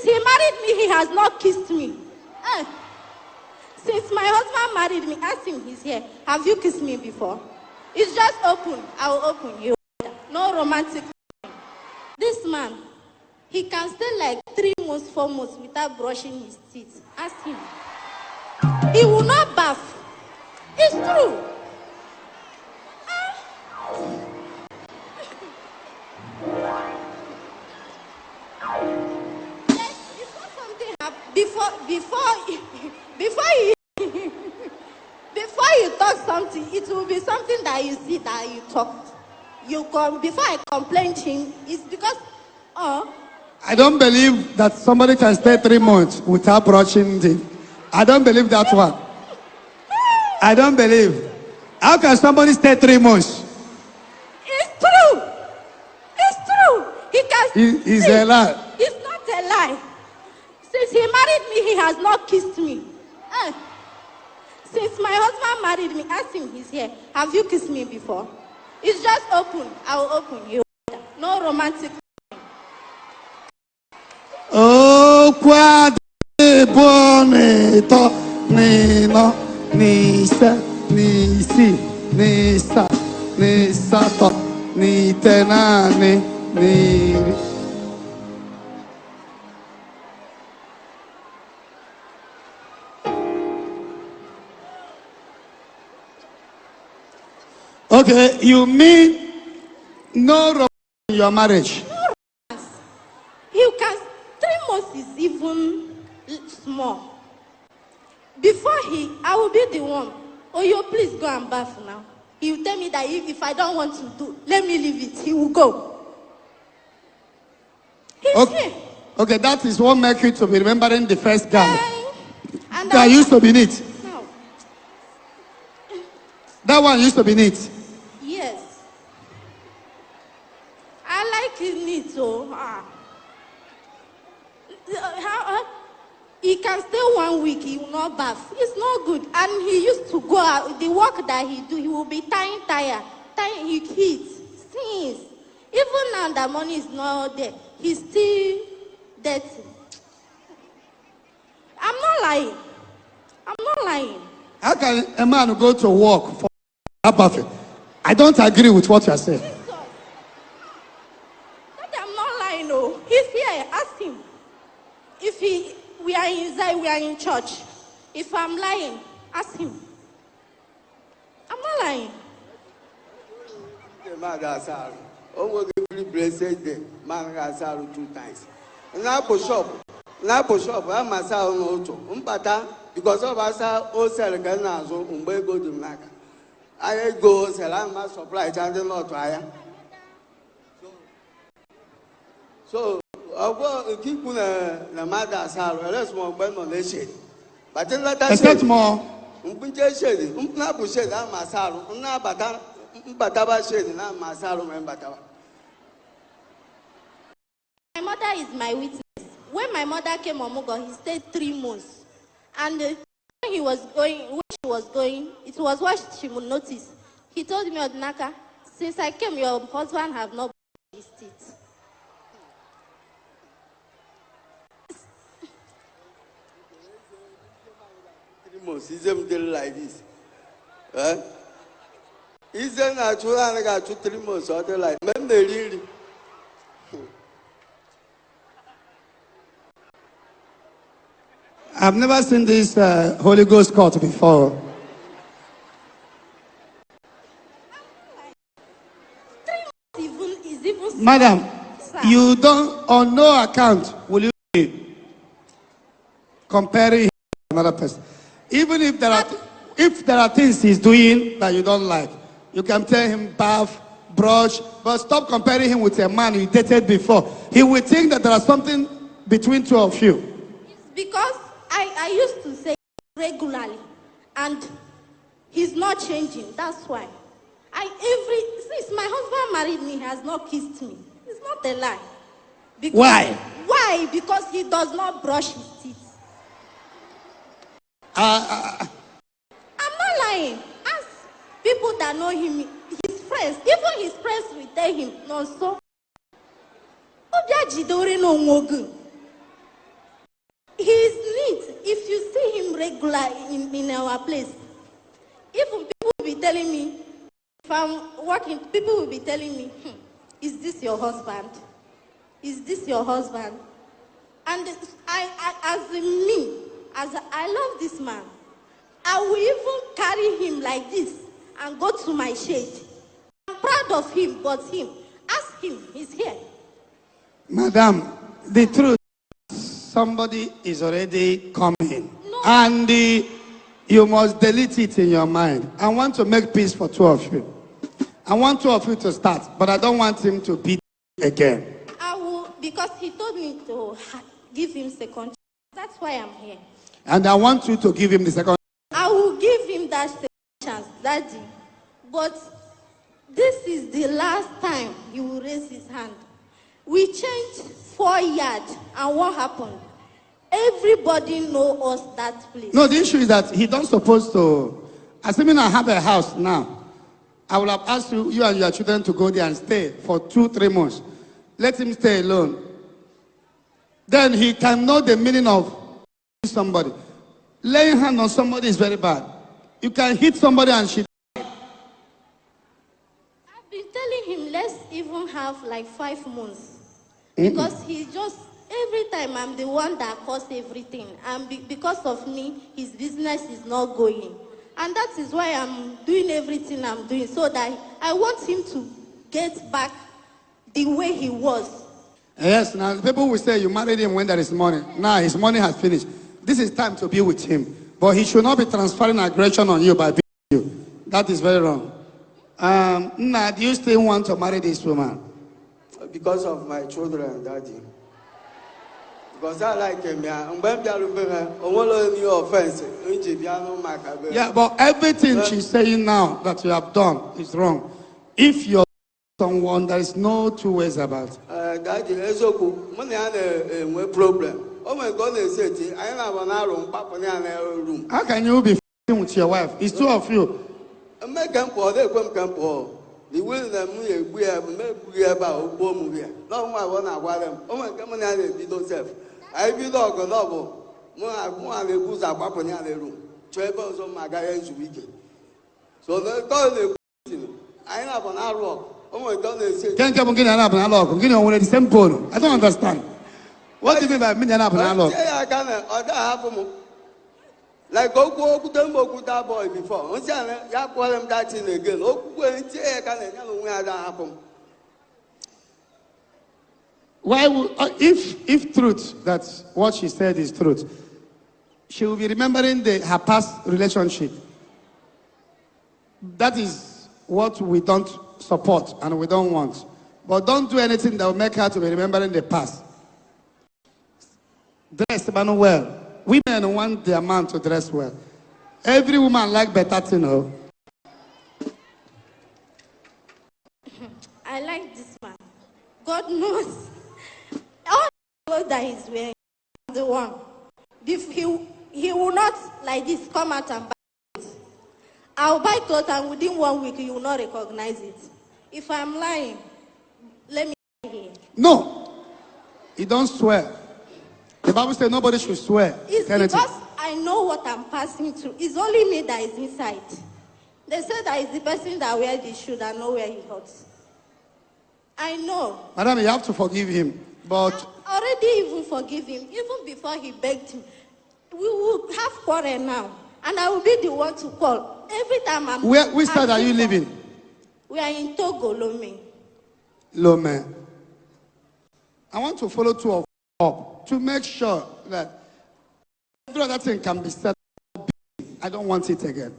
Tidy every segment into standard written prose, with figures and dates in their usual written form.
he married me, he has not kissed me. Since my husband married me, ask him, he's here. Have you kissed me before? It's just open. I will open you. No romantic. This man, he can stay like 3 months, 4 months without brushing his teeth. Ask him. He will not bath. It's true. Before something happens, before you talk something, it will be something that you see that you talk. Before I complain to him, it's because I don't believe that somebody can stay 3 months without brushing teeth. I don't believe that one. I don't believe. How can somebody stay 3 months? It's true. It's true. He can. It's a lie. It's not a lie. Since he married me, he has not kissed me. Since my husband married me, ask him, he's here. Have you kissed me before? It's just open. I will open you. No romantic. Oh, quad bonito, nino, nisa, nisi, nisa, nisato, ni tenane, ni. Okay, you mean no romance in your marriage? No romance. You can. 3 months is even small. Before I will be the one. Oh, you please go and bath now. He will tell me that if I don't want to do, let me leave it. He will go. He's here. Okay, that is what makes you to be remembering the first guy. And that used to be neat. No. That one used to be neat. Yes. I like it neat, so. He can stay 1 week, he will not bath. It's not good. And he used to go out, the work that he do, he will be tying tire, he heat, sins. Even now the money is not there, he's still dirty. I'm not lying. How can a man go to work for bathing? I don't agree with what you are saying. I'm not lying, no. He's here, ask him. If we are inside, we are in church. If I'm lying, ask him. I'm not lying. The man has almost every blessed day. Man has 2 times. Now push up, I'm a sound auto. Because of us, all sell Ghana, so go to Naka. I go sell, I'm a supply, and not higher. So, I'll go keep the mother's house, let's more burn on the shade. But then let us say more. Shady, Nabu said, I'm a salon, Bataba shade, and I'm a salon and Bataba. My mother is my witness. When my mother came on Mugo, he stayed 3 months. And when she was going, it was what she would notice. He told me, Odinaka, since I came, your husband have not brushed his teeth. Isn't like this? Isn't actually I got 2, 3 months or the like men they really. I've never seen this Holy Ghost court before. Madam, you don't, on no account will you be comparing him to another person. Even if there are things he's doing that you don't like, you can tell him bath, brush, but stop comparing him with a man you dated before. He will think that there is something between 2 of you. It's because I used to say regularly, and he's not changing. That's why. Since my husband married me, he has not kissed me. It's not a lie. Because, why? Why? Because he does not brush his teeth. I'm not lying. Ask people that know him, his friends, even his friends will tell him, no, so. regular in our place. Even people will be telling me, if I'm working, people will be telling me, is this your husband? Is this your husband? And I love this man. I will even carry him like this and go to my shade. I'm proud of him, but him, ask him, he's here. Madam, the truth, somebody is already coming. No. And you must delete it in your mind. I want to make peace for two of you. I want two of you to start, but I don't want him to beat again. I will, because he told me to give him second chance. That's why I'm here. And I want you to give him the second. I will give him that second chance, Daddy. But this is the last time he will raise his hand. We changed 4 yards, and what happened? Everybody know us that place. No, the issue is that he don't supposed to. Assuming I have a house now, I will have asked you and your children to go there and stay for 2-3 months. Let him stay alone. Then he can know the meaning of somebody. Laying hand on somebody is very bad. You can hit somebody and she. I've been telling him, let's even have like 5 months. Because he just, every time I'm the one that caused everything. And because of me, his business is not going. And that is why I'm doing everything I'm doing, so that I want him to get back the way he was. Yes, now people will say you married him when there is money. Now his money has finished. This is time to be with him. But he should not be transferring aggression on you by being with you. That is very wrong. Now, do you still want to marry this woman? Because of my children, Daddy. Because I like him, yeah. Yeah, but everything she's saying now that you have done is wrong. If you're someone, there is no two ways about it. Daddy, let's go. Money and a problem. Oh my goodness, I have an arrow, Papa, and a room. How can you be f***ing with your wife? It's two of you. American poor, they come poor. The will that we have about home here. No, I want to wear them. Oh my God, I did yourself. I be dog a novel. More than the boots are Papa in the room. Travels on my guys weekend. So they call the I have an arrow. Oh my God, they say, can't come and get an apple and log. Get on the same phone. I don't understand. What do you mean by million apple and log? I can't, or that happen. Like go to them that boy before. You call them that in again. Where that happen. Why would, if truth, that's what she said is truth, she will be remembering her past relationship. That is what we don't support and we don't want. But don't do anything that will make her to be remembering the past. Dress well. Women want their man to dress well. Every woman like better to know. I like this man. God knows. All the clothes that he's wearing, I'm the one. If he will not like this come out and buy it. I'll buy clothes and within 1 week you will not recognize it. If I'm lying, let me hear. No, you don't swear. The Bible says nobody should swear. It's because I know what I'm passing through. It's only me that is inside. They say that it's the person that wears the shoe that know where he hurts. I know. Madam, you have to forgive him. But I already even forgive him. Even before he begged me. We will have quarrel now. And I will be the one to call. Every time I'm... Which side are you living? We are in Togo, Lome. Lome. I want to follow two of up to make sure that every other thing can be set up. I don't want it again.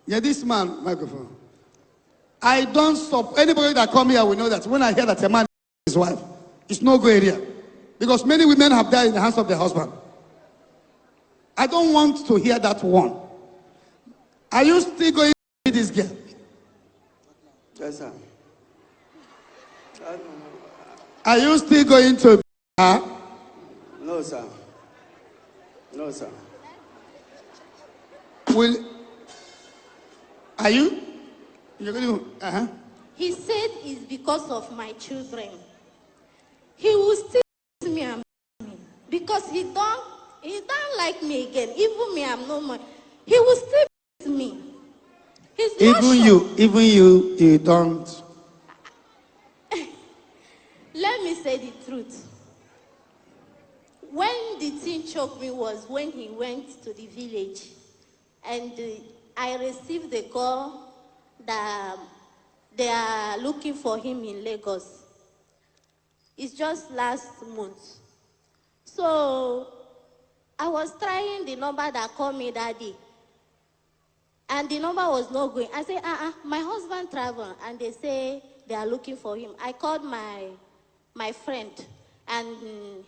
Yeah, this man, microphone. I don't stop. Anybody that come here will know that when I hear that a man is his wife, it's no go area. Because many women have died in the hands of their husband. I don't want to hear that one. Are you still going to see this girl? Yes, sir. Are you still going to be her? No, sir. No, sir. Are you? You're going to, He said it's because of my children. He will still me and me because he don't he don't like me again. Even me, I'm no more. He will still beat me. He's not sure. Even you don't. Let me say the truth. When the thing choked me was when he went to the village, and I received the call that they are looking for him in Lagos. It's just last month. So I was trying the number that called me that day, and the number was not going. I said, my husband traveled, and they say they are looking for him. I called my friend and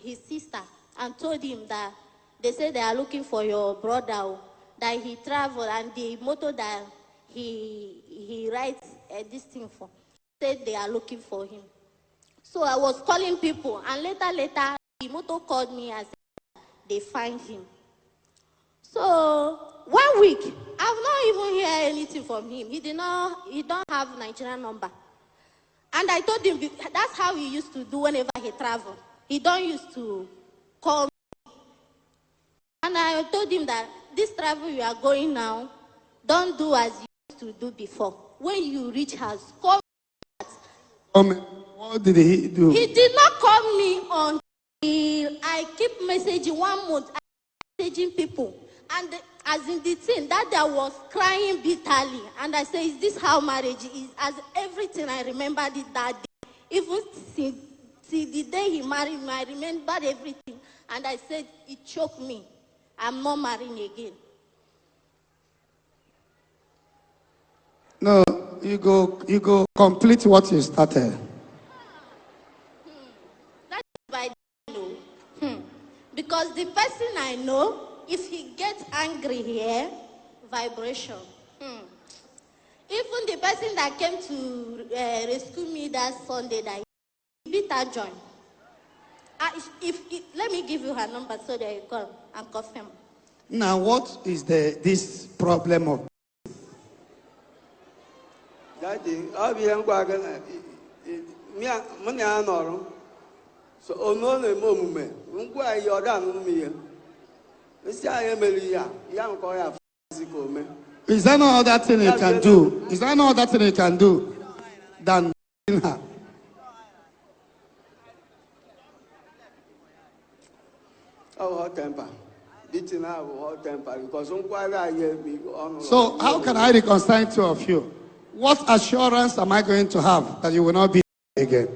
his sister and told him that they say they are looking for your brother, that he traveled, and the motto that he writes this thing for, said they are looking for him. So I was calling people, and later, the motto called me and said they find him. So 1 week, I've not even heard anything from him. He don't have Nigerian number. And I told him that's how he used to do whenever he traveled. He don't used to call me. And I told him that this travel you are going now, don't do as you used to do before. When you reach house, call me. What did he do? He did not call me until I keep messaging 1 month. I messaging people. And as in the thing, that I was crying bitterly. And I said, is this how marriage is? As everything, I remembered it that day. Even since the day he married me, I remembered everything. And I said, it choked me. I'm not marrying again. No, you go complete what you started. That's by know. Because the person I know, if he gets angry here, vibration. Even the person that came to rescue me that Sunday, that he beat her joint. Let me give you her number so that you call and confirm. Now, what is this problem of? Daddy, I'll be young. Money I know. So, oh no, no moment. Why you're done with me? Is there no other thing you can do? Is there no other thing you can do than her? Oh, hot temper. Beating her with hot temper because So how can I reconcile two of you? What assurance am I going to have that you will not be again?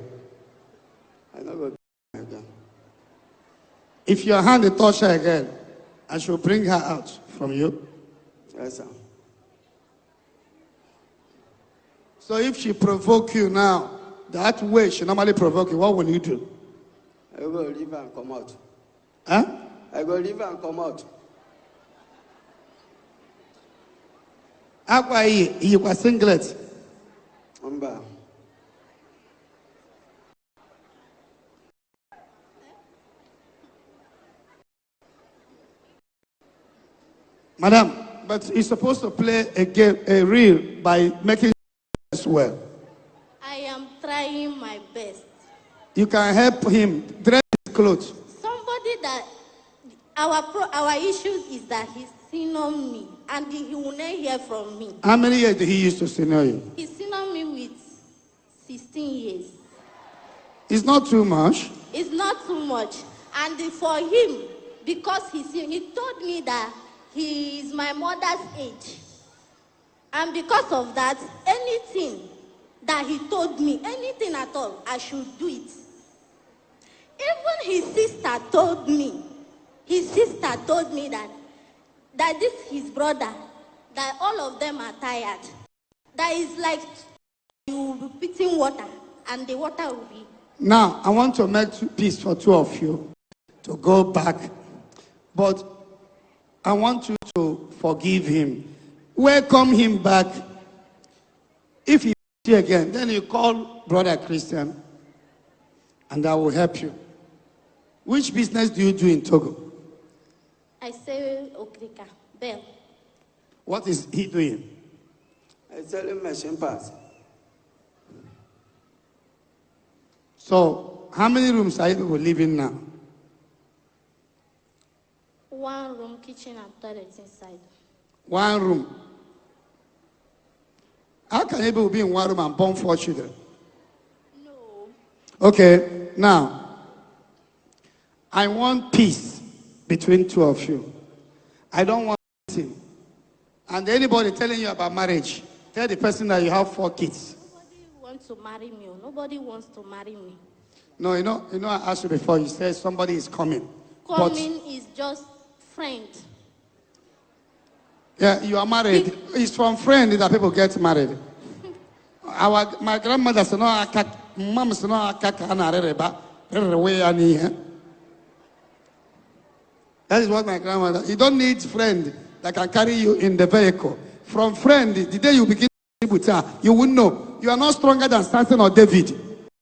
I never be again. If your hand is touch her again, I should bring her out from you. Yes, sir. So if she provoke you now, that way she normally provoke you, what will you do? I will leave her and come out. Huh? I will leave her and come out. Agwa you was singlet. Madam, but he's supposed to play a game, a reel by making as well. I am trying my best. You can help him dress his clothes. Somebody that our issue is that he's seen on me and he will not hear from me. How many years did he used to senior you? He's seen on me with 16 years. It's not too much. It's not too much. And for him, because he told me that he is my mother's age. And because of that, anything that he told me, anything at all, I should do it. Even his sister told me that this his brother, that all of them are tired. That is like you will be putting water and the water will be. Now, I want to make peace for two of you to go back. But I want you to forgive him. Welcome him back. If he see again, then you call Brother Christian and I will help you. Which business do you do in Togo? I say Okrika, Bell. What is he doing? I tell him machine parts. So, how many rooms are you people living now? 1 room, kitchen and toilet inside. 1 room. How can you be in 1 room and born 4 children? No. Okay, now, I want peace between 2 of you. I don't want anything. And anybody telling you about marriage, tell the person that you have 4 kids. Nobody wants to marry me. Nobody wants to marry me. No, you know, I asked you before, you said somebody is coming. Coming is just friend. Yeah, you are married. It's from friend that people get married. My grandmother said, no, mom said, no, that is what my grandmother. You don't need friend that can carry you in the vehicle. From friend, the day you begin, you will know. You are not stronger than Samson or David.